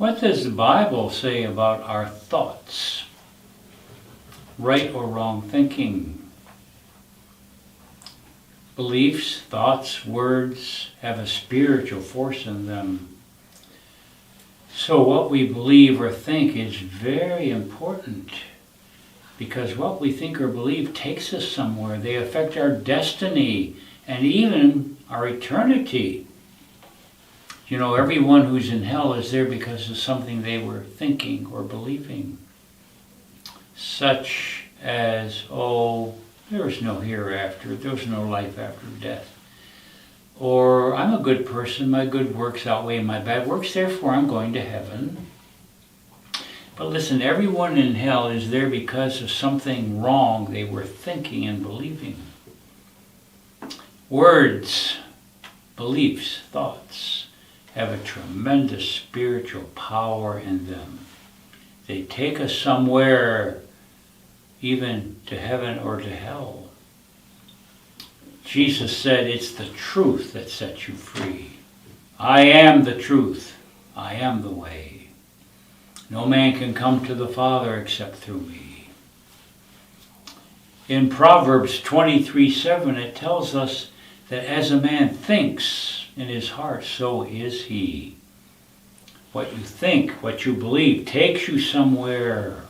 What does the Bible say about our thoughts? Right or wrong thinking? Beliefs, thoughts, words have a spiritual force in them. So what we believe or think is very important, because what we think or believe takes us somewhere. They affect our destiny and even our eternity. You know, everyone who's in hell is there because of something they were thinking or believing. Such as, there is no hereafter, there's no life after death. Or, I'm a good person, my good works outweigh my bad works, therefore I'm going to heaven. But listen, everyone in hell is there because of something wrong they were thinking and believing. Words, beliefs, thoughts have a tremendous spiritual power in them. They take us somewhere, even to heaven or to hell. Jesus said, it's the truth that sets you free. I am the truth. I am the way. No man can come to the Father except through me. In Proverbs 23:7, it tells us that as a man thinks in his heart, so is he. What you think, what you believe, takes you somewhere.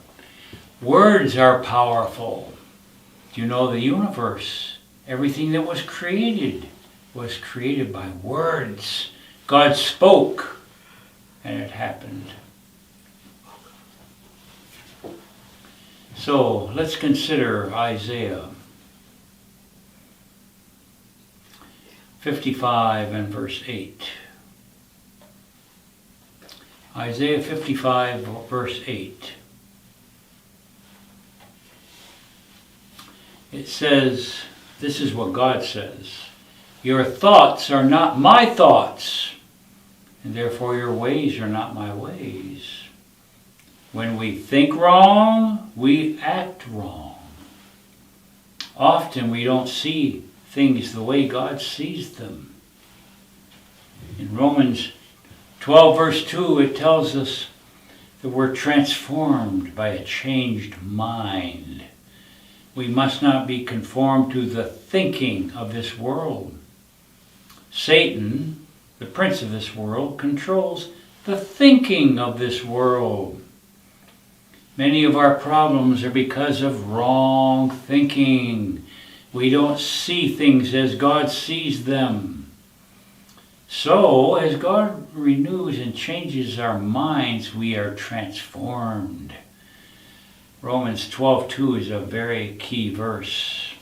Words are powerful. Do you know the universe? Everything that was created by words. God spoke, and it happened. So let's consider Isaiah 55 and verse 8. Isaiah 55 verse 8. It says, this is what God says, your thoughts are not my thoughts, and therefore your ways are not my ways. When we think wrong, we act wrong. Often we don't see things the way God sees them. In Romans 12 verse 2, it tells us that we're transformed by a changed mind. We must not be conformed to the thinking of this world. Satan, the prince of this world, controls the thinking of this world. Many of our problems are because of wrong thinking. We don't see things as God sees them. So, as God renews and changes our minds, we are transformed. Romans 12:2 is a very key verse.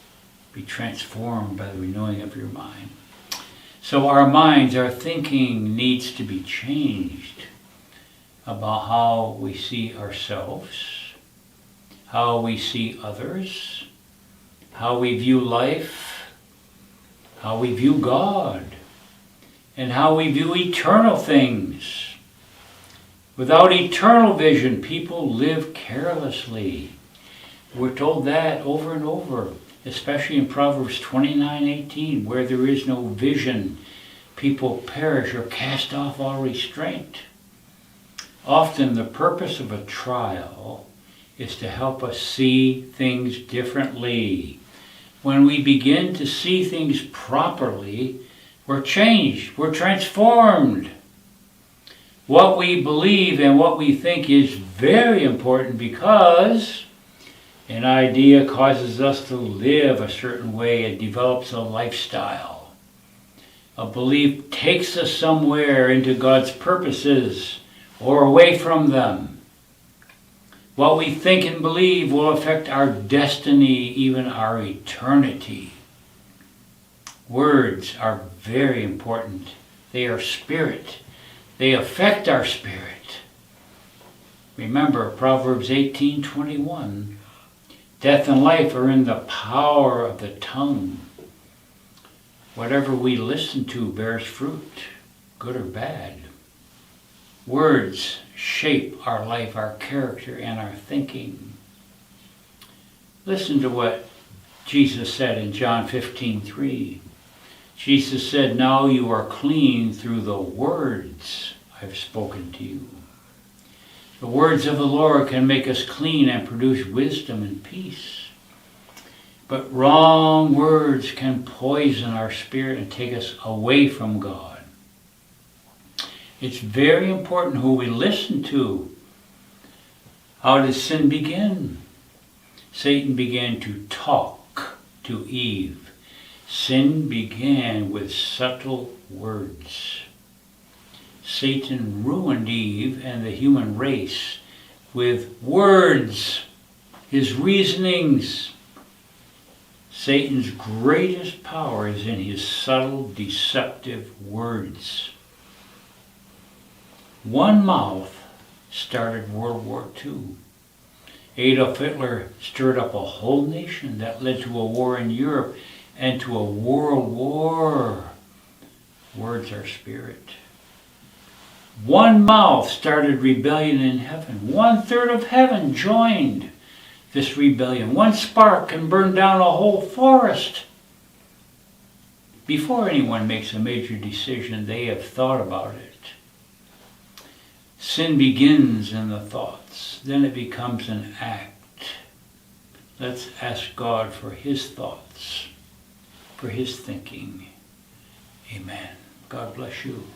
Be transformed by the renewing of your mind. So our minds, our thinking needs to be changed about how we see ourselves, how we see others, how we view life, how we view God, and how we view eternal things. Without eternal vision, people live carelessly. We're told that over and over, especially in Proverbs 29:18, where there is no vision, people perish or cast off all restraint. Often the purpose of a trial is to help us see things differently. When we begin to see things properly, we're changed, we're transformed. What we believe and what we think is very important, because an idea causes us to live a certain way. It develops a lifestyle. A belief takes us somewhere into God's purposes or away from them. What we think and believe will affect our destiny, even our eternity. Words are very important. They are spirit. They affect our spirit. Remember Proverbs 18:21. Death and life are in the power of the tongue. Whatever we listen to bears fruit, good or bad. Words shape our life, our character, and our thinking. Listen to what Jesus said in John 15:3. Jesus said, now you are clean through the words I've spoken to you. The words of the Lord can make us clean and produce wisdom and peace. But wrong words can poison our spirit and take us away from God. It's very important who we listen to. How does sin begin? Satan began to talk to Eve. Sin began with subtle words. Satan ruined Eve and the human race with words, his reasonings. Satan's greatest power is in his subtle, deceptive words. One mouth started World War II. Adolf Hitler stirred up a whole nation that led to a war in Europe and to a world war. Words are spirit. One mouth started rebellion in heaven. 1/3 of heaven joined this rebellion. One spark can burn down a whole forest. Before anyone makes a major decision, they have thought about it. Sin begins in the thoughts, then it becomes an act. Let's ask God for his thoughts, for his thinking. Amen. God bless you.